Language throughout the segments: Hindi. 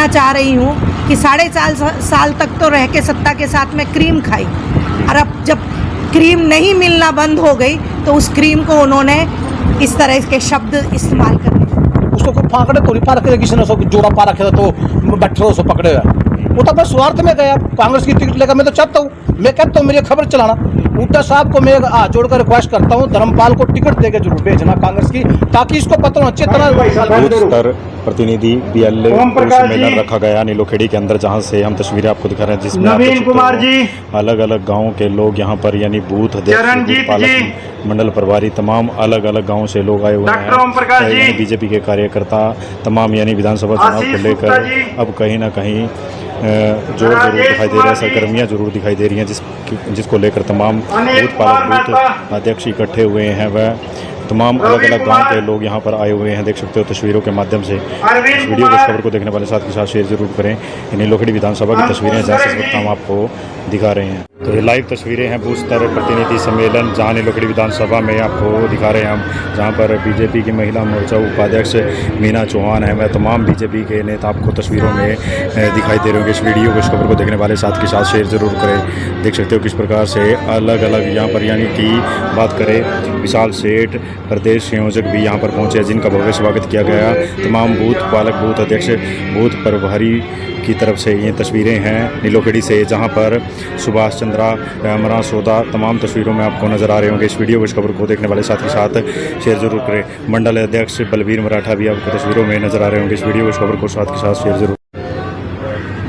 चाह रही हूँ कि 4.5 साल तक तो रह के सत्ता के साथ में क्रीम खाई, और अब जब क्रीम नहीं मिलना बंद हो गई तो उस क्रीम को उन्होंने इस तरह के शब्द इस्तेमाल कर दिए। उसको कोई फाकड़े थोड़ी पा रखे, किसी ने उसको जोड़ा पा रखे तो बैठे उसको पकड़ेगा। वो तो अपने स्वार्थ में गया, कांग्रेस की टिकट लेकर। मैं तो चाहता हूँ, मैं कहता हूँ मेरी खबर चलाना। बूटा साहब को मैं जोड़कर रिक्वेस्ट करता हूँ, धर्मपाल को टिकट देकर जरूर भेजना कांग्रेस की, ताकि इसको पता हो अच्छी तरह। बूथ स्तर प्रतिनिधि BLA सम्मेलन रखा गया नीलोखेड़ी के अंदर, जहां से हम तस्वीरें आपको दिखा रहे हैं, जिसमें नवीन कुमार जी, अलग अलग गांवों के लोग यहां पर यानी बूथ अध्यक्ष, पालक मंडल प्रभारी, तमाम अलग अलग गांवों से लोग आए हुए हैं। बीजेपी के कार्यकर्ता तमाम यानी विधानसभा चुनाव को लेकर अब कहीं ना कहीं जोर जरूर दिखाई दे रहा है, सरगर्मियाँ जरूर दिखाई दे रही हैं, जिसको लेकर तमाम बूथ पालक बूथ अध्यक्ष इकट्ठे हुए हैं। वह तमाम अलग अलग गांव के लोग यहां पर आए हुए हैं, देख सकते हो तस्वीरों के माध्यम से। इस वीडियो को, इस खबर को देखने वाले साथ के साथ शेयर जरूर करें। नीलोखेड़ी विधानसभा की तस्वीरें जहाँ से इस वक्त हम आपको दिखा रहे हैं। तो ये लाइव तस्वीरें हैं बूथ स्तर प्रतिनिधि सम्मेलन, जहाँ नीलोखेड़ी विधानसभा में आपको दिखा रहे हैं हम, जहाँ पर बीजेपी की महिला मोर्चा उपाध्यक्ष मीना चौहान है। मैं तमाम बीजेपी के नेता आपको तस्वीरों में दिखाई दे रहे होंगे। इस वीडियो को, इस खबर को देखने वाले साथ के साथ शेयर जरूर करें। देख सकते हो किस प्रकार से अलग अलग यहाँ पर यानी कि बात करें, विशाल सेठ प्रदेश संयोजक भी यहाँ पर पहुँचे, जिनका भव्य स्वागत किया गया। तमाम बूथ पालक बूथ अध्यक्ष बूथ प्रभारी की तरफ से ये तस्वीरें हैं नीलोखेड़ी से, जहाँ पर सुभाष चंद्रा, अमरा सोदा तमाम तस्वीरों में आपको नज़र आ रहे होंगे। इस वीडियो को, इस खबर को देखने वाले साथ के साथ शेयर जरूर करें। मंडल अध्यक्ष बलबीर मराठा भी आपको तस्वीरों में नज़र आ रहे होंगे। इस वीडियो को, इस खबर को साथ के साथ शेयर जरूर।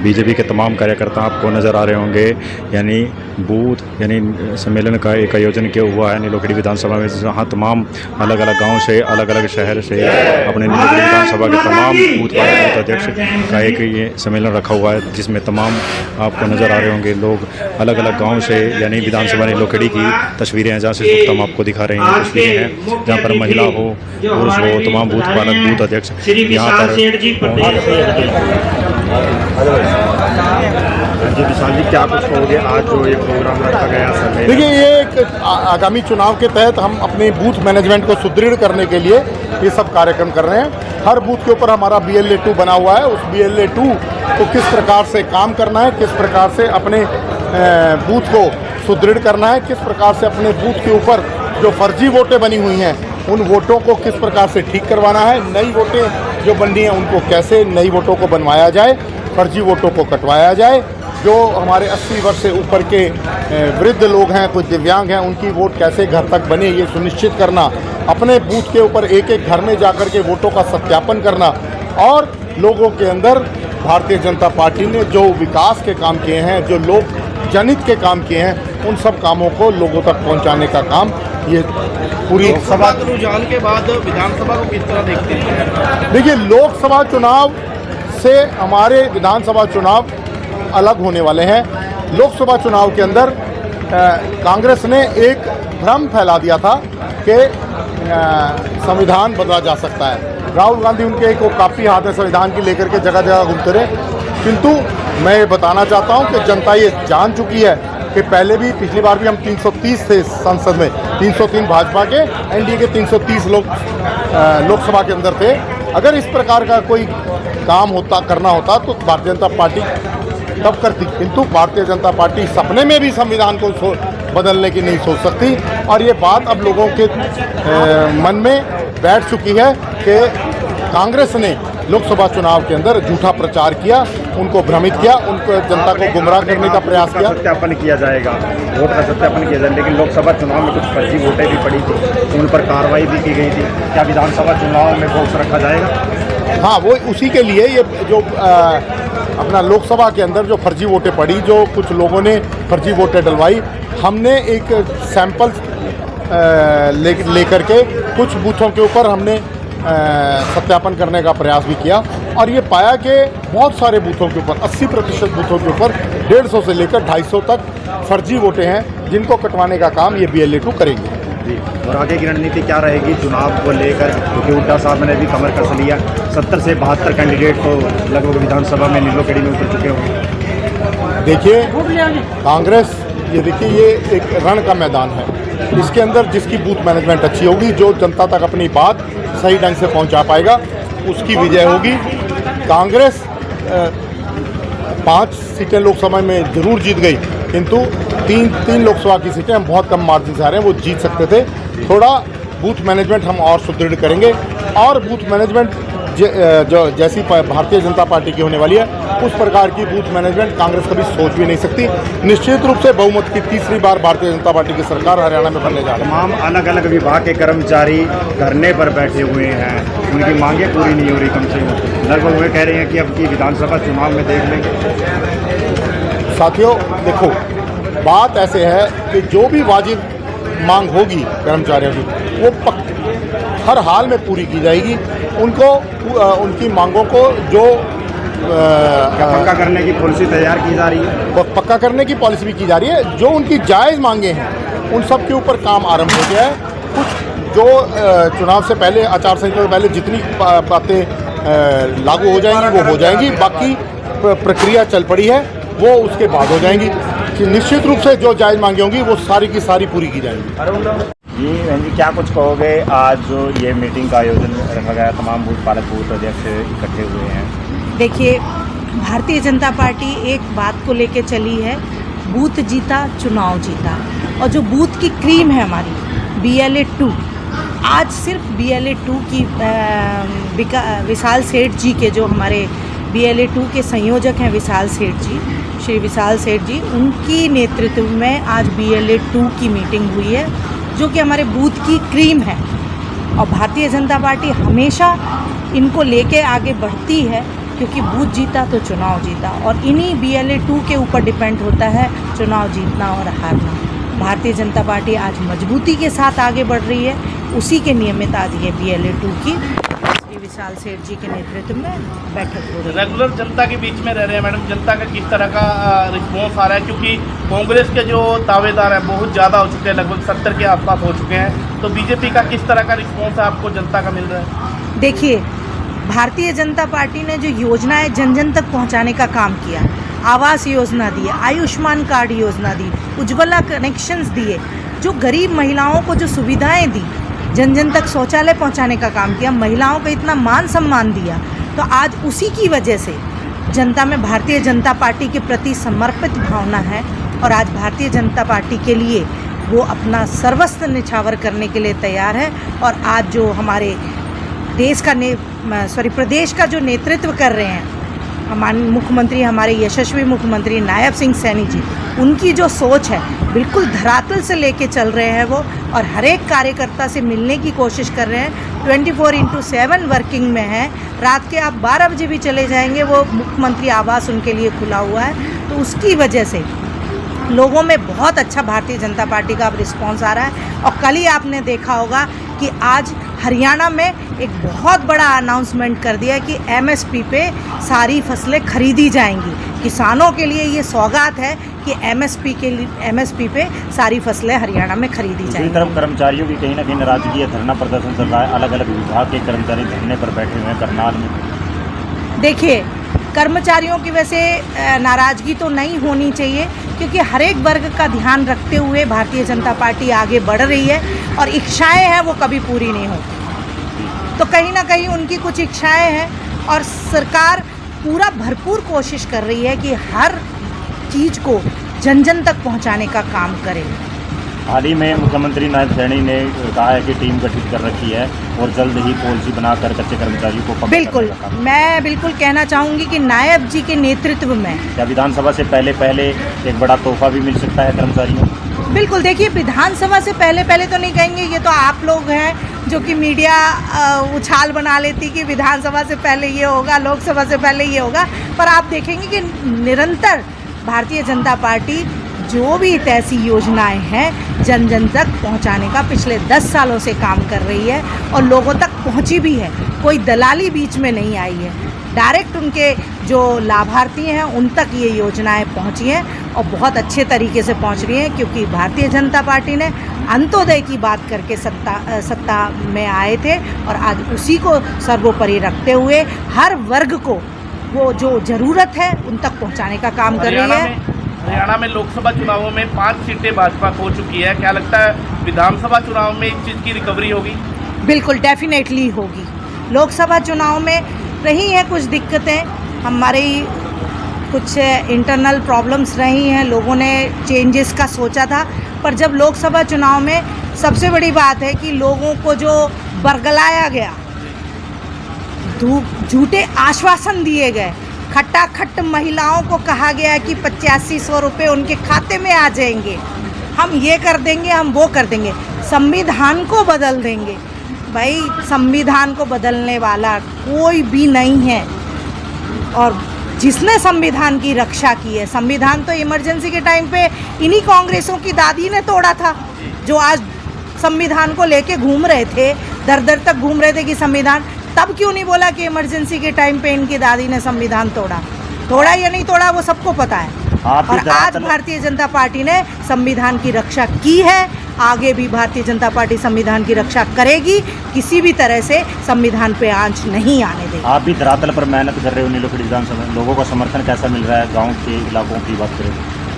बीजेपी के तमाम कार्यकर्ता आपको नज़र आ रहे होंगे, यानी बूथ यानी सम्मेलन का एक आयोजन किया हुआ है नीलोखेड़ी विधानसभा में, जहाँ तमाम अलग अलग गांव से, अलग अलग शहर से अपने नीलोखेड़ी विधानसभा के तमाम बूथ पालक बूथ अध्यक्ष का एक ये सम्मेलन रखा हुआ है, जिसमें तमाम आपको नज़र आ रहे होंगे लोग अलग अलग गाँव से, यानी विधानसभा नीलोखेड़ी की तस्वीरें हैं, जहाँ से हम आपको दिखा रहे हैं। तस्वीरें हैं जहाँ पर महिला हो, पुरुष हो, तमाम बूथ पालक बूथ अध्यक्ष यहाँ पर। जी विशाल जी, क्या कुछ कहोगे आज जो ये प्रोग्राम रखा गया? देखिए, ये एक आगामी चुनाव के तहत हम अपने बूथ मैनेजमेंट को सुदृढ़ करने के लिए ये सब कार्यक्रम कर रहे हैं। हर बूथ के ऊपर हमारा BLA2 बना हुआ है। उस BLA2 को किस प्रकार से काम करना है, किस प्रकार से अपने बूथ को सुदृढ़ करना है, किस प्रकार से अपने बूथ के ऊपर जो फर्जी वोटें बनी हुई हैं उन वोटों को किस प्रकार से ठीक करवाना है, नई वोटें जो बननी हैं उनको कैसे नई वोटों को बनवाया जाए, फर्जी वोटों को कटवाया जाए। जो हमारे 80 वर्ष से ऊपर के वृद्ध लोग हैं, कुछ दिव्यांग हैं, उनकी वोट कैसे घर तक बने ये सुनिश्चित करना, अपने बूथ के ऊपर एक एक घर में जाकर के वोटों का सत्यापन करना, और लोगों के अंदर भारतीय जनता पार्टी ने जो विकास के काम किए हैं, जो लोक जनित के काम किए हैं, उन सब कामों को लोगों तक पहुंचाने का काम ये पूरी लोकसभा के रुझान के बाद विधानसभा को किस तरह देखते हैं? देखिए, लोकसभा चुनाव से हमारे विधानसभा चुनाव अलग होने वाले हैं। लोकसभा चुनाव के अंदर कांग्रेस ने एक भ्रम फैला दिया था कि संविधान बदला जा सकता है। राहुल गांधी उनके एक कॉपी हाथ में संविधान की लेकर के जगह जगह घूमते रहे, किंतु मैं ये बताना चाहता हूँ कि जनता ये जान चुकी है कि पहले भी, पिछली बार भी हम 330 थे संसद में, 303 भाजपा के, NDA के 330 लोग लोकसभा के अंदर थे। अगर इस प्रकार का कोई काम करना होता तो भारतीय जनता पार्टी तब करती, किंतु भारतीय जनता पार्टी सपने में भी संविधान को बदलने की नहीं सोच सकती। और ये बात अब लोगों के मन में बैठ चुकी है कि कांग्रेस ने लोकसभा चुनाव के अंदर झूठा प्रचार किया, उनको भ्रमित किया, उनको जनता को गुमराह करने का प्रयास किया। सत्यापन किया जाएगा, वोट का सत्यापन किया जाएगा, लेकिन लोकसभा चुनाव में कुछ फर्जी वोटें भी पड़ी थी, उन पर कार्रवाई भी की गई थी। क्या विधानसभा चुनाव में बॉक्स रखा जाएगा? हाँ, वो उसी के लिए ये जो अपना लोकसभा के अंदर जो फर्जी वोटें पड़ी, जो कुछ लोगों ने फर्जी वोटें डलवाई, हमने एक सैंपल लेकर के कुछ बूथों के ऊपर हमने सत्यापन करने का प्रयास भी किया, और ये पाया कि बहुत सारे बूथों के ऊपर, 80% बूथों के ऊपर 150 से लेकर 250 तक फर्जी वोटें हैं, जिनको कटवाने का काम ये BLA2 करेंगे। जी, और आगे की रणनीति क्या रहेगी चुनाव को लेकर? क्योंकि हुड्डा साहब ने भी कमर कस लिया, 70 से 72 कैंडिडेट तो लगभग विधानसभा में नीलोखेड़ी में उतर चुके होंगे। देखिए, कांग्रेस, ये देखिए, ये एक रण का मैदान है। इसके अंदर जिसकी बूथ मैनेजमेंट अच्छी होगी, जो जनता तक अपनी बात सही ढंग से पहुंचा पाएगा, उसकी विजय होगी। कांग्रेस 5 सीटें लोकसभा में जरूर जीत गई, किंतु तीन लोकसभा की सीटें हम बहुत कम मार्जिन से आ रहे हैं, वो जीत सकते थे। थोड़ा बूथ मैनेजमेंट हम और सुदृढ़ करेंगे, और बूथ मैनेजमेंट जो जैसी भारतीय जनता पार्टी की होने वाली है, उस प्रकार की बूथ मैनेजमेंट कांग्रेस कभी सोच भी नहीं सकती। निश्चित रूप से बहुमत की तीसरी बार भारतीय जनता पार्टी की सरकार हरियाणा में बनने जा रही है। तमाम अलग अलग विभाग के कर्मचारी धरने पर बैठे हुए हैं, उनकी मांगें पूरी नहीं हो रही, कम से कम लगभग वे कह रहे हैं कि अब की विधानसभा चुनाव में देख लेंगे। साथियों देखो, बात ऐसे है कि जो भी वाजिब मांग होगी कर्मचारियों की, वो हर हाल में पूरी की जाएगी। उनको उनकी मांगों को जो पक्का करने की पॉलिसी तैयार की जा रही है, पक्का करने की पॉलिसी भी की जा रही है। जो उनकी जायज़ मांगे हैं, उन सब के ऊपर काम आरंभ हो गया है। कुछ जो चुनाव से पहले, आचार संहिता से पहले जितनी बातें लागू हो जाएंगी वो हो जाएंगी, बाकी प्रक्रिया चल पड़ी है, वो उसके बाद हो जाएंगी। निश्चित रूप से जो जायज़ मांगे होंगी वो सारी की सारी पूरी की जाएंगी। जी बहन जी, क्या कुछ कहोगे? आज जो ये मीटिंग का आयोजन रखा गया, तमाम बूथ पालक बूथ अध्यक्ष इकट्ठे हुए हैं। देखिए, भारतीय जनता पार्टी एक बात को लेके चली है, बूथ जीता चुनाव जीता। और जो बूथ की क्रीम है हमारी BLA 2, आज सिर्फ BLA 2 की विशाल सेठ जी के, जो हमारे BLA 2 के संयोजक हैं विशाल सेठ जी, श्री विशाल सेठ जी, उनकी नेतृत्व में आज BLA 2 की मीटिंग हुई है, जो कि हमारे बूथ की क्रीम है। और भारतीय जनता पार्टी हमेशा इनको लेके आगे बढ़ती है, क्योंकि बूथ जीता तो चुनाव जीता, और इन्हीं BLA 2 के ऊपर डिपेंड होता है चुनाव जीतना और हारना। भारतीय जनता पार्टी आज मजबूती के साथ आगे बढ़ रही है, उसी के नियमित आज ये BLA 2 की विशाल सेठ जी के नेतृत्व में बैठक हो रही है। रेगुलर जनता के बीच में रह रहे हैं मैडम, जनता का किस तरह का रिस्पॉन्स आ रहा है? क्योंकि कांग्रेस के जो दावेदार हैं बहुत ज़्यादा हो चुके हैं, लगभग 70 के आसपास हो चुके हैं, तो बीजेपी का किस तरह का रिस्पॉन्स आपको जनता का मिल रहा है? देखिए, भारतीय जनता पार्टी ने जो योजनाएं जन जन तक पहुंचाने का काम किया, आवास योजना दी, आयुष्मान कार्ड योजना दी, उज्ज्वला कनेक्शंस दिए, जो गरीब महिलाओं को जो सुविधाएं दी, जन जन तक शौचालय पहुंचाने का काम किया, महिलाओं को इतना मान सम्मान दिया, तो आज उसी की वजह से जनता में भारतीय जनता पार्टी के प्रति समर्पित भावना है। और आज भारतीय जनता पार्टी के लिए वो अपना सर्वस्व निछावर करने के लिए तैयार है। और आज जो हमारे प्रदेश का जो नेतृत्व कर रहे हैं हमारे मुख्यमंत्री, हमारे यशस्वी मुख्यमंत्री नायब सिंह सैनी जी, उनकी जो सोच है बिल्कुल धरातल से लेके चल रहे हैं वो, और हर एक कार्यकर्ता से मिलने की कोशिश कर रहे हैं। 24/7 वर्किंग में है। रात के आप 12 बजे भी चले जाएंगे, वो मुख्यमंत्री आवास उनके लिए खुला हुआ है। तो उसकी वजह से लोगों में बहुत अच्छा भारतीय जनता पार्टी का अब रिस्पॉन्स आ रहा है। और कल ही आपने देखा होगा कि आज हरियाणा में एक बहुत बड़ा अनाउंसमेंट कर दिया कि MSP पे सारी फसलें खरीदी जाएंगी। किसानों के लिए ये सौगात है कि MSP पे सारी फसलें हरियाणा में खरीदी जाएंगी। दूसरी तरफ कर्मचारियों की कहीं ना कहीं नाराजगी है, धरना प्रदर्शन चल रहा है, अलग अलग विभाग के कर्मचारी धरने पर बैठे हुए हैं करनाल में। देखिए, कर्मचारियों की वैसे नाराज़गी तो नहीं होनी चाहिए, क्योंकि हर एक वर्ग का ध्यान रखते हुए भारतीय जनता पार्टी आगे बढ़ रही है, और इच्छाएं हैं वो कभी पूरी नहीं होती। तो कहीं ना कहीं उनकी कुछ इच्छाएं हैं, और सरकार पूरा भरपूर कोशिश कर रही है कि हर चीज़ को जन जन तक पहुंचाने का काम करे। हाल ही में मुख्यमंत्री नायब सैनी ने कहा है कि टीम गठित कर रखी है और जल्द ही पॉलिसी बनाकर कच्चे कर्मचारियों को पक्का बिल्कुल, करने का काम। मैं बिल्कुल कहना चाहूँगी कि नायब जी के नेतृत्व में क्या विधानसभा से पहले एक बड़ा तोहफा भी मिल सकता है कर्मचारियों को? बिल्कुल। देखिए, विधानसभा से पहले तो नहीं कहेंगे, ये तो आप लोग हैं जो कि मीडिया उछाल बना लेती कि विधानसभा से पहले ये होगा, लोकसभा से पहले ये होगा। पर आप देखेंगे कि निरंतर भारतीय जनता पार्टी जो भी ऐसी योजनाएं हैं जन जन तक पहुंचाने का पिछले 10 सालों से काम कर रही है, और लोगों तक पहुंची भी है। कोई दलाली बीच में नहीं आई है, डायरेक्ट उनके जो लाभार्थी हैं उन तक ये योजनाएं पहुंची हैं, और बहुत अच्छे तरीके से पहुंच रही हैं, क्योंकि भारतीय जनता पार्टी ने अंत्योदय की बात करके सत्ता में आए थे, और आज उसी को सर्वोपरि रखते हुए हर वर्ग को वो जो ज़रूरत है उन तक पहुंचाने का काम कर रही है। हरियाणा में लोकसभा चुनावों में 5 सीटें भाजपा खो चुकी है, क्या लगता है विधानसभा चुनाव में इस चीज़ की रिकवरी होगी? बिल्कुल, डेफिनेटली होगी। लोकसभा चुनाव में रही हैं कुछ दिक्कतें, हमारे कुछ इंटरनल प्रॉब्लम्स रही हैं, लोगों ने चेंजेस का सोचा था, पर जब लोकसभा चुनाव में सबसे बड़ी बात है कि लोगों को जो बरगलाया गया, झूठे आश्वासन दिए गए, खट्टा महिलाओं को कहा गया कि 8500 रुपये उनके खाते में आ जाएंगे, हम ये कर देंगे, हम वो कर देंगे, संविधान को बदल देंगे। भाई संविधान को बदलने वाला कोई भी नहीं है, और जिसने संविधान की रक्षा की है, संविधान तो इमरजेंसी के टाइम पे इन्हीं कांग्रेसों की दादी ने तोड़ा था, जो आज संविधान को लेके घूम रहे थे, दर दर तक घूम रहे थे कि संविधान, तब क्यों नहीं बोला कि इमरजेंसी के टाइम पे इनकी दादी ने संविधान तोड़ा या नहीं तोड़ा, वो सबको पता है। और आज भारतीय जनता पार्टी ने संविधान की रक्षा की है, आगे भी भारतीय जनता पार्टी संविधान की रक्षा करेगी, किसी भी तरह से संविधान पे आंच नहीं आने देगी। आप भी धरातल पर मेहनत कर रहे हो, नीलोखेड़ी विधानसभा में लोगों का समर्थन कैसा मिल रहा है? गाँव के इलाकों की बात करें,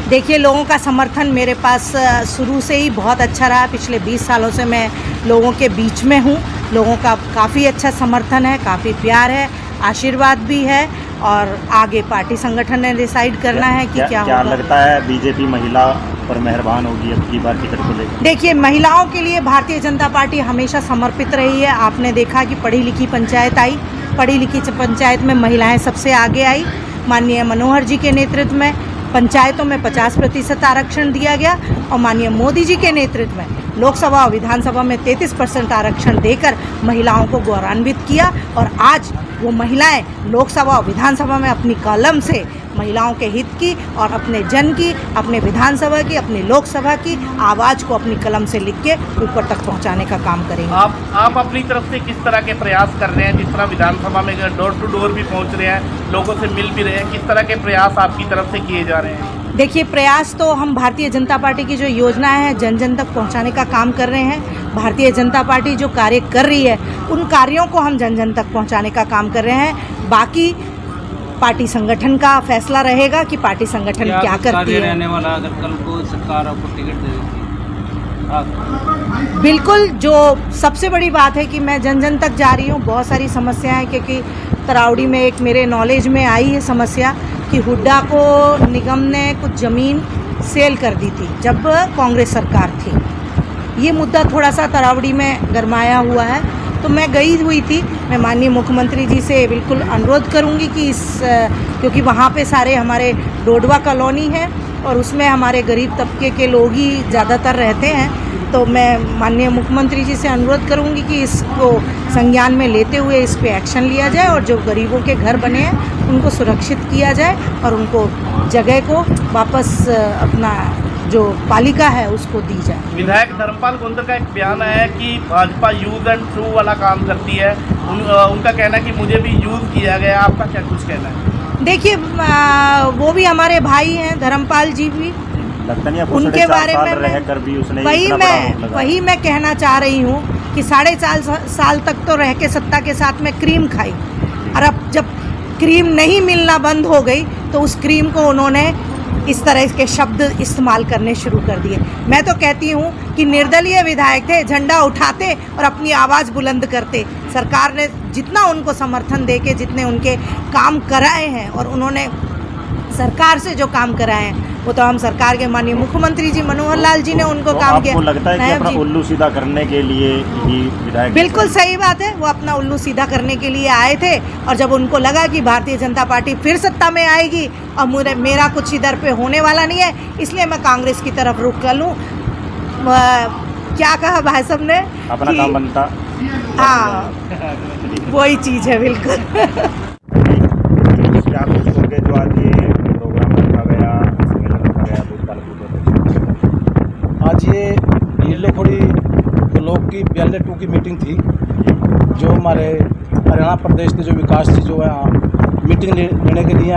देखिए लोगों का समर्थन मेरे पास शुरू से ही बहुत अच्छा रहा। पिछले 20 सालों से मैं लोगों के बीच में हूँ, लोगों का काफ़ी अच्छा समर्थन है, काफ़ी प्यार है, आशीर्वाद भी है, और आगे पार्टी संगठन ने डिसाइड करना है कि क्या होगा। लगता है बीजेपी महिला पर मेहरबान होगी अब की बार टिकट को लेकर? देखिए महिलाओं के लिए भारतीय जनता पार्टी हमेशा समर्पित रही है। आपने देखा कि पढ़ी लिखी पंचायत आई, पढ़ी लिखी पंचायत में महिलाएं सबसे आगे आई। माननीय मनोहर जी के नेतृत्व में पंचायतों में 50% आरक्षण दिया गया, और माननीय मोदी जी के नेतृत्व में लोकसभा और विधानसभा में 33% आरक्षण देकर महिलाओं को गौरवान्वित किया। और आज वो महिलाएं लोकसभा और विधानसभा में अपनी कलम से महिलाओं के हित की और अपने जन की, अपने विधानसभा की, अपनी लोकसभा की आवाज़ को अपनी कलम से लिख के ऊपर तक पहुंचाने का काम करेंगे। आप अपनी तरफ से किस तरह के प्रयास कर रहे हैं? जिस तरह विधानसभा में डोर टू डोर भी पहुंच रहे हैं, लोगों से मिल भी रहे हैं, किस तरह के प्रयास आपकी तरफ से किए जा रहे हैं? देखिए प्रयास तो हम भारतीय जनता पार्टी की जो योजनाएं हैं जन जन तक पहुंचाने का काम कर रहे हैं। भारतीय जनता पार्टी जो कार्य कर रही है उन कार्यों को हम जन जन तक पहुंचाने का काम कर रहे हैं। बाकी पार्टी संगठन का फैसला रहेगा कि पार्टी संगठन क्या करती है। रहने वाला अगर कल को सरकार आपको टिकट दे देती है, बिल्कुल, जो सबसे बड़ी बात है कि मैं जन जन तक जा रही हूँ। बहुत सारी समस्याएं, क्योंकि तरावड़ी में एक मेरे नॉलेज में आई है समस्या कि हुड्डा को निगम ने कुछ ज़मीन सेल कर दी थी जब कांग्रेस सरकार थी। ये मुद्दा थोड़ा सा तरावड़ी में गरमाया हुआ है, तो मैं गई हुई थी। मैं माननीय मुख्यमंत्री जी से बिल्कुल अनुरोध करूंगी कि क्योंकि वहाँ पे सारे हमारे डोडवा कॉलोनी है और उसमें हमारे गरीब तबके के लोग ही ज़्यादातर रहते हैं, तो मैं माननीय मुख्यमंत्री जी से अनुरोध करूंगी कि इसको संज्ञान में लेते हुए इस पे एक्शन लिया जाए और जो गरीबों के घर बने हैं उनको सुरक्षित किया जाए और उनको जगह को वापस अपना जो पालिका है उसको दी जाए। विधायक धर्मपाल गोंदर का एक बयान है कि भाजपा यूज एंड थ्रू वाला काम करती है। उनका कहना है कि मुझे भी यूज़ किया गया। आपका क्या कुछ कहना है? देखिए वो भी हमारे भाई हैं, धर्मपाल जी भी, उनके बारे में वही मैं कहना चाह रही हूँ कि 4.5 साल तक तो रह के सत्ता के साथ में क्रीम खाई, और अब जब क्रीम नहीं मिलना बंद हो गई तो उस क्रीम को उन्होंने इस तरह के शब्द इस्तेमाल करने शुरू कर दिए। मैं तो कहती हूँ कि निर्दलीय विधायक थे, झंडा उठाते और अपनी आवाज़ बुलंद करते। सरकार ने जितना उनको समर्थन देके जितने उनके काम कराए हैं और उन्होंने सरकार से जो काम कराए हैं वो तो हम सरकार के माननीय मुख्यमंत्री जी मनोहर लाल जी ने उनको काम किया। आपको लगता है कि अपना उल्लू सीधा करने के लिए ही विधायक? बिल्कुल सही बात है, वो अपना उल्लू सीधा करने के लिए आए थे, और जब उनको लगा कि भारतीय जनता पार्टी फिर सत्ता में आएगी और मेरा कुछ इधर पे होने वाला नहीं है, इसलिए मैं कांग्रेस की तरफ रुख कर लूँ। क्या कहा भाई साहब ने? अपना काम बनता। हाँ वही चीज़ है बिल्कुल। आज ये नीलोखेड़ी ब्लॉक की 42 की मीटिंग थी, जो हमारे हरियाणा प्रदेश के जो विकास थी जो है मीटिंग लेने के लिए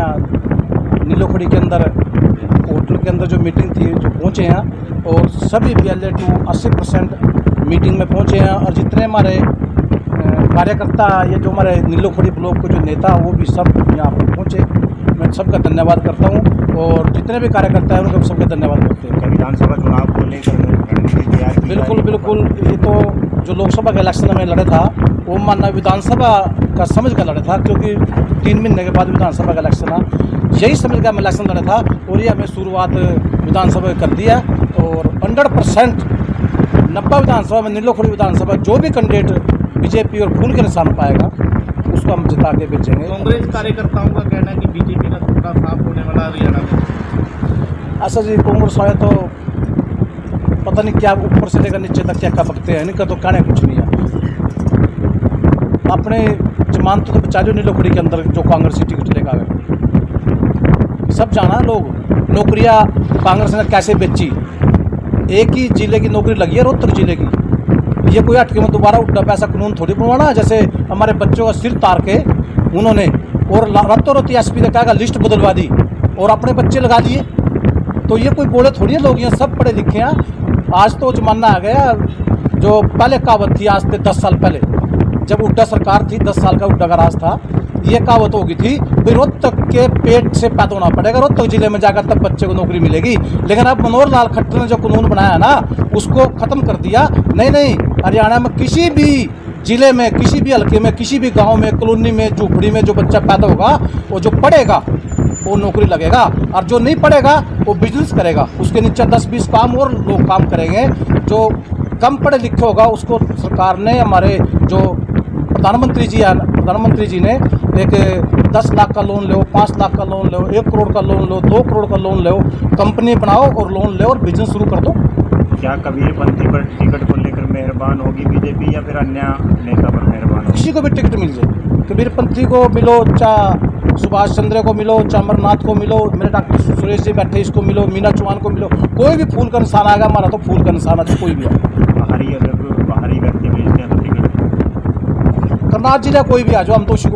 नीलोखेड़ी के अंदर होटल के अंदर जो मीटिंग थी जो पहुँचे हैं, और सभी 42 80% मीटिंग में पहुँचे हैं। और जितने हमारे कार्यकर्ता, ये जो हमारे नीलोखेड़ी ब्लॉक के जो नेता वो भी सब यहाँ पर पहुँचे। मैं सबका धन्यवाद करता हूँ, और जितने भी कार्यकर्ता हैं उनको सबका धन्यवाद करते हैं। विधानसभा चुनाव को लेकर बिल्कुल, ये तो जो लोकसभा के इलेक्शन में लड़े था वो मानना विधानसभा का समझ कर लड़े था, क्योंकि 3 महीने के बाद विधानसभा का इलेक्शन आ, यही समझ कर इलेक्शन लड़े था। और ये हमें शुरुआत विधानसभा कर दिया और 100% 90 विधानसभा में नीलोखड़ी विधानसभा जो भी कैंडिडेट बीजेपी और खून के निशान पाएगा उसको हम जिता के बेचेंगे। कांग्रेस कार्यकर्ताओं का कहना है कि बीजेपी का टुकड़ा साफ होने वाला हरियाणा में। ऐसा जी कांग्रेस वाले तो पता नहीं क्या ऊपर से लेकर नीचे तक क्या क्या बकते हैं, इनका तो कहने कुछ नहीं है। अपने जमानत तो बचा लो नीलोखड़ी के अंदर जो कांग्रेस की टिकट लेकर आए, सब जाना लोग नौकरियां कांग्रेस ने कैसे बेची। एक ही जिले की नौकरी लगी है रोहतक जिले की, ये कोई हटके में दोबारा उल्टा पैसा कानून थोड़ी बनवाना। जैसे हमारे बच्चों का सिर तार के उन्होंने और रातों रात एसपी ने कहा लिस्ट बदलवा दी और अपने बच्चे लगा लिए, तो ये कोई बोले थोड़ी है। लोग यहाँ सब पढ़े लिखे हैं। आज तो जमाना आ गया, जो पहले कहावत थी आज से 10 साल पहले जब हुड्डा सरकार थी, 10 साल का हुड्डा का राज था, ये कहावत हो गई थी भाई रोहतक के पेट से पैदा होना पड़ेगा, रोहतक जिले में जाकर तब बच्चे को नौकरी मिलेगी। लेकिन अब मनोहर लाल खट्टर ने जो कानून बनाया ना उसको ख़त्म कर दिया। नहीं, हरियाणा में किसी भी जिले में, किसी भी हल्के में, किसी भी गांव में, कॉलोनी में, झोपड़ी में जो बच्चा पैदा होगा वो जो पढ़ेगा वो नौकरी लगेगा, और जो नहीं पढ़ेगा वो बिजनेस करेगा। उसके नीचे 10-20 काम और लोग काम करेंगे। जो कम पढ़े लिखे होगा उसको सरकार ने, हमारे जो प्रधानमंत्री जी ने एक 10 लाख का लोन लो, 5 लाख का लोन लो, 1 करोड़ का लोन लो, 2 करोड़ का लोन लो, कंपनी बनाओ और लोन ले और बिजनेस शुरू कर दो। क्या कबीरपंथी पर टिकट को लेकर मेहरबान होगी बीजेपी या फिर अन्य नेता पर मेहरबान होगी? किसी को भी टिकट मिल जाए, कबीरपंथी को मिलो, चाहे सुभाष चंद्र को मिलो, चाहे अमरनाथ को मिलो, मेरे डॉक्टर सुरेश जी बैठे इसको मिलो, मीना चौहान को मिलो, कोई भी फूल का निशान आएगा। हमारा तो फूल का निशान है, कोई भी बाहरी व्यक्ति मिलते हैं तो टिकट करनाल जिला कोई भी आ जाओ, हम तो उसी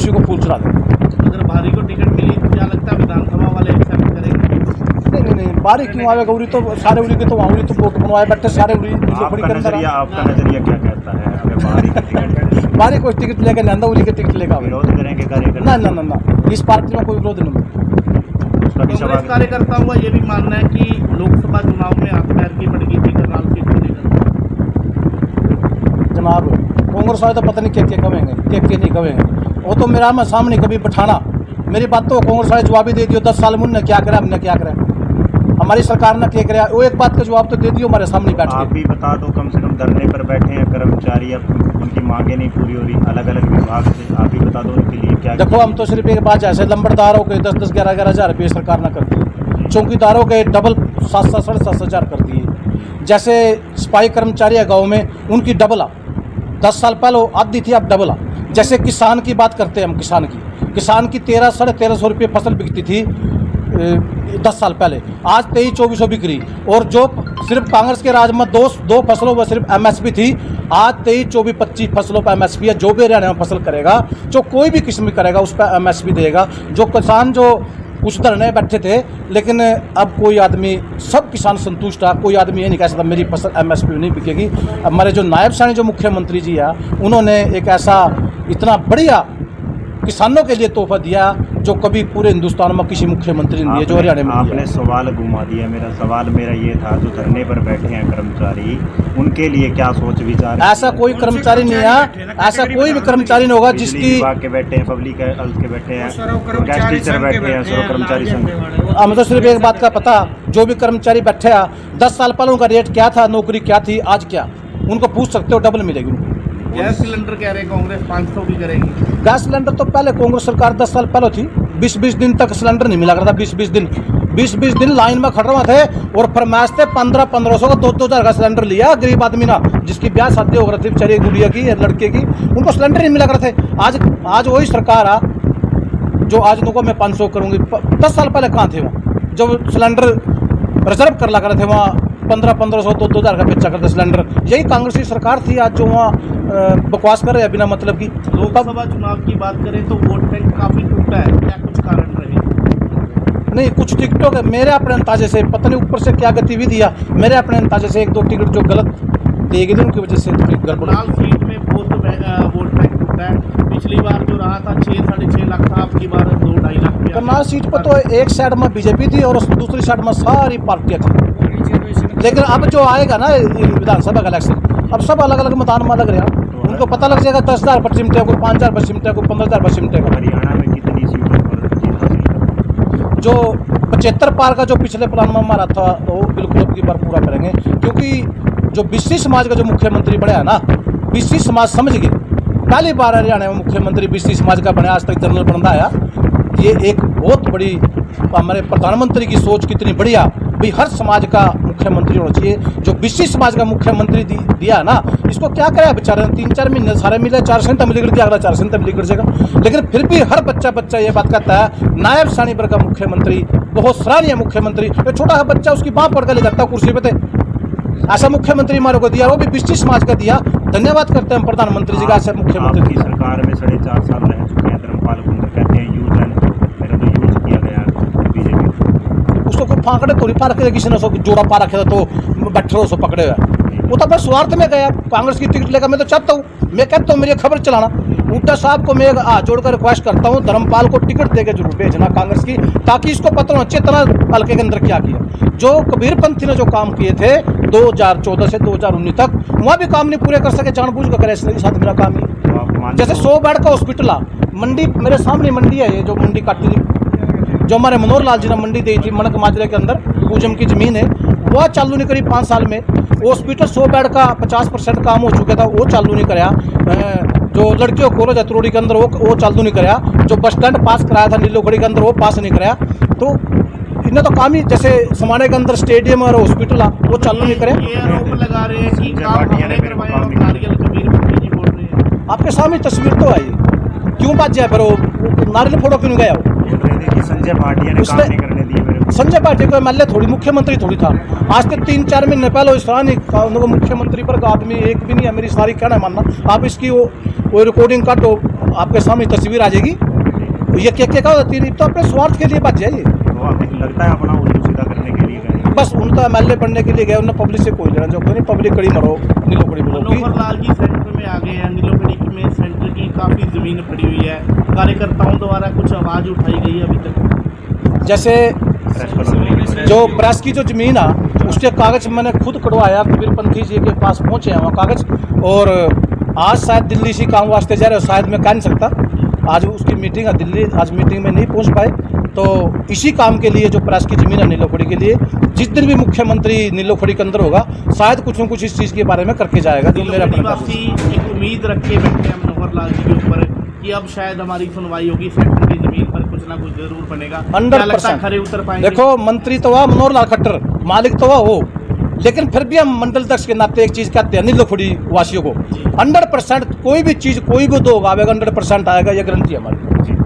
को फूल चढ़ा दें। अगर बाहरी को टिकट मिली तो क्या लगता है विधानसभा वाले एक्सेप्ट करेंगे? नहीं, बाहरी क्यों आएगा? उरी तो सारे उरी के तो वहाँ उरी तो वोट बनवाए बैठे सारे उरी। आपका नजरिया क्या कहता है? अगर बाहरी का टिकट बाहरी कोई टिकट लेकर नहीं आंदा, उरी के टिकट लेकर विरोध करेंगे कार्यकर्ता? ना, इस पार्टी में कोई विरोध नहीं। कांग्रेस कार्यकर्ताओं का ये भी मानना है कि लोकसभा चुनाव में हाथ पैर की पड़ गई थी करनाल सीट को लेकर। जनाब कांग्रेस वाले तो पता नहीं क्या कहेंगे, क्या नहीं कहेंगे। वो तो मेरा मैं सामने कभी बैठाना, मेरी बात तो कांग्रेस वाले जवाब ही दे दियो। 10 साल में उन्होंने क्या करा, हमने क्या करा, हमारी सरकार ने क्या कराया, वो एक बात का जवाब तो दे दियो हमारे सामने बैठ के। आप भी बता दो, कम से कम धरने पर बैठे हैं कर्मचारी, अब उनकी मांगे नहीं पूरी हो रही अलग अलग विभाग से, आप भी बता दो उनके लिए क्या। देखो हम तो सिर्फ एक बात, जैसे लंबड़दारों के 10-10, 11-11 हज़ार रुपये सरकार ने कर दिए, चौकीदारों के डबल 7-7, 7.5 हज़ार कर दिए। जैसे सफाई कर्मचारी है गाँव में, उनकी डबल आ, 10 साल पहले आधी थी, अब डबल आ। जैसे किसान की बात करते हैं हम, किसान की 1300-1350 रुपये फसल बिकती थी 10 साल पहले, आज 2300-2400 बिक रही। और जो सिर्फ कांग्रेस के राज में दो फसलों पर सिर्फ MSP थी, आज 23-24-25 फसलों पर MSP है। जो भी हरियाणा में फसल करेगा, जो कोई भी किस्म करेगा उस पर MSP देगा। जो किसान जो कुछ धरने बैठे थे, लेकिन अब कोई आदमी, सब किसान संतुष्ट है। कोई आदमी ये नहीं कह सकता मेरी फसल MSP नहीं बिकेगी। हमारे जो नायब सैनी जो मुख्यमंत्री जी है, उन्होंने एक ऐसा इतना बढ़िया किसानों के लिए तोहफा दिया जो कभी पूरे हिंदुस्तान में किसी मुख्यमंत्री ने दिया, जो हरियाणा में आपने सवाल घुमा दिया। मेरा सवाल ये था, जो धरने पर बैठे हैं कर्मचारी, उनके लिए क्या सोच विचार? ऐसा कोई कर्मचारी नहीं है, ऐसा कोई भी कर्मचारी नहीं होगा जिसकी विभाग के बैठे हैं, पब्लिक हेल्थ के बैठे हैं, गैस टीचर बैठे हैं, सर्व कर्मचारी संघ। हमें तो सिर्फ एक बात का पता, जो भी कर्मचारी बैठे हैं 10 साल पहले उनका रेट क्या था, नौकरी क्या थी, आज क्या, उनको पूछ सकते हो, डबल मिलेगी उनको। गैस सिलेंडर कह रहे कांग्रेस 500 भी करेगी। गैस सिलेंडर तो पहले कांग्रेस सरकार 10 साल पहले थी, 20-20 दिन तक सिलेंडर नहीं मिला करता। 20-20 दिन लाइन में खड़ रहे थे और फरमाइश थे 1500 का 2,000 का सिलेंडर लिया गरीब आदमी ना, जिसकी ब्याह शादी हो रही थी बेचारी गुड़िया की, लड़के की, उनको सिलेंडर नहीं मिला करते थे। आज वही सरकार आ जो आज उनको मैं 500 करूँगी। 10 साल पहले कहाँ थे वहाँ, जब सिलेंडर रिजर्व कर ला करते थे, वहाँ 1500 2,000 का बेचा करते सिलेंडर। यही कांग्रेस की सरकार थी आज जो वहाँ बकवास कर रहे हैं बिना मतलब की। लोकसभा चुनाव की बात करें तो वोट बैंक काफी टूटा है, क्या कुछ कारण रहे? नहीं, कुछ टिकटों के मेरे अपने अंदाजे से, पता नहीं ऊपर से क्या गतिविधि है, मेरे अपने अंदाजे से 1-2 टिकट जो गलत दिए गए उनकी वजह से गड़बड़। करनाल सीट में बहुत वोट बैंक टूटा है। पिछली बार जो रहा था 6-6.5 लाख था, आपकी बार 2-2.5 लाख। करनाल सीट पर तो एक साइड में बीजेपी थी और दूसरी साइड में सारी पार्टियाँ थी। लेकिन अब जो आएगा ना विधानसभा का इलेक्शन, अब सब अलग अलग मैदान में लग रहे हैं। उनको पता लग जाएगा 10,000 पर चिमटे को, 5,000 पर चिमटे को, 15,000 पर चिमटे को। हरियाणा में कितनी सीटों पर जीत हासिल करेंगे? जो 75 पार का जो पिछले प्लान में हमारा था वो बिल्कुल अब की बार पूरा करेंगे, क्योंकि जो बीसी समाज का जो मुख्यमंत्री बढ़िया ना, बीसी समाज समझ गए। पहली बार हरियाणा में मुख्यमंत्री बीसी समाज का बने, आज तक जनरल बनता आया। ये एक बहुत बड़ी हमारे प्रधानमंत्री की सोच कितनी बढ़िया भी, हर समाज का मुख्यमंत्री होना चाहिए। जो बीसी समाज का मुख्यमंत्री दिया ना, इसको क्या करे बेचारे, 3-4 महीने सारे मिले, 4 सेंट बिगड़ गया, अगला 4 सेंट बिगड़ जाएगा। लेकिन फिर भी हर बच्चा ये बात कहता है नायब सानीबर का मुख्यमंत्री बहुत सराहनीय मुख्यमंत्री। एक छोटा सा बच्चा उसकी बाँह पकड़ के ले जाता कुर्सी पे, ऐसा मुख्यमंत्री हमारे को दिया, वो भी बीसी समाज का दिया। धन्यवाद करते हैं प्रधानमंत्री जी का, ऐसे मुख्यमंत्री की सरकार में 4.5 साल रह चुके हैं धर्मपाल कुंवर, कहते हैं यूज एंड मेरा तो यूज किया गया बीजेपी। उसको कोई फांकड़े थोड़ी पा रखे थे, किसी ने जोड़ा पा रखे था तो बैठे रहो, पकड़े हुए। वो तो बस स्वार्थ में गया, कांग्रेस की टिकट लेकर। मैं तो चाहता हूँ, मैं कहता हूँ मेरी खबर चलाना। ऊटा साहब को मैं हाथ जोड़कर रिक्वेस्ट करता हूँ, धर्मपाल को टिकट देकर जरूर भेजना कांग्रेस की, ताकि इसको पता होना चेतना हल्के के अंदर क्या किया। जो कबीरपंथी ने जो काम किए थे 2014 से 2019 तक, वहाँ भी काम नहीं पूरे कर सके, जानबूझ कर करे। इसके साथ मेरा काम ही जैसे 100 बेड का हॉस्पिटल आ, मंडी मेरे सामने मंडी है, ये जो मंडी काटी जो हमारे मनोहर लाल जी ने मंडी दी थी मनक माजरे के अंदर, पूजम की जमीन है, वह चालू नहीं करी 5 साल में। हॉस्पिटल 100 बेड का 50% काम हो चुका था, वो चालू नहीं कराया। जो लड़कियों कॉलेज है त्रोड़ी के अंदर वो चालू नहीं कराया। जो बस स्टैंड पास कराया था नीलोखड़ी के अंदर, वो पास नहीं कराया। तो इन्हें तो काम ही, जैसे समाने के अंदर स्टेडियम और हॉस्पिटल है, वो चालू नहीं करे। ये आरोप लगा रहे हैं कि काम हमने करवाया और नारियल कबीरपंथी जी बोल रहे हैं। आपके सामने तस्वीर तो आई, क्यों बात जाए फिर वो नारियल फोटो क्यों गया? संजय भाटिया ने काम नहीं करने दिए मेरे को। संजय भाटिया को एमएलए थोड़ी, मुख्यमंत्री थोड़ी था। आज से 3-4 महीने पहले इस तरह मुख्यमंत्री पर का आदमी एक भी नहीं है, मेरी सारी कहना मानना। आप इसकी वो रिकॉर्डिंग काटो, आपके सामने तस्वीर आ जाएगी। ये क्या होती है, तो अपने स्वार्थ के लिए बात जाइए। लगता है अपना उल्लू सीधा करने के लिए गए, बस उनका एमएलए बनने के लिए गए, उन्हें पब्लिक से कोई लेना जो कोई नहीं। पब्लिक कड़ी मरो, नीलोखड़ी बोलोगी। मनोहर लाल जी सेंटर में आ गए हैं, नीलोखड़ी में सेंटर की काफ़ी ज़मीन पड़ी हुई है, कार्यकर्ताओं द्वारा कुछ आवाज़ उठाई गई है अभी तक। जैसे जो प्रेस की जो जमीन है उसके कागज़ मैंने खुद कटवाया, कबीरपंथी जी के पास पहुँचे हैं वहाँ कागज़। और आज शायद दिल्ली इसी काम वास्ते जा रहे हो, शायद मैं कह नहीं सकता। आज उसकी मीटिंग है दिल्ली, आज मीटिंग में नहीं पहुँच पाए। तो इसी काम के लिए जो प्रेस की ज़मीन है नीलोखड़ी के लिए, जिस दिन भी मुख्यमंत्री नीलोखड़ी के अंदर होगा, शायद कुछ न कुछ इस चीज़ के बारे में करके जाएगा। जो मेरा निवासी एक उम्मीद रख के बैठे हैं मनोहर लाल जी के ऊपर कि अब शायद हमारी सुनवाई होगी, सेंटर की ज़मीन पर कुछ ना कुछ जरूर बनेगा। 100% खरे उतर पाएंगे। देखो, मंत्री तो हुआ मनोहर लाल खट्टर, मालिक तो हुआ वो, लेकिन फिर भी हम मंडल अध्यक्ष के नाते एक चीज़ कहते हैं नीलोखड़ी वासियों को, 100% कोई भी चीज़, कोई भी दो आवेगा 100% आएगा, ये गारंटी है हमारी।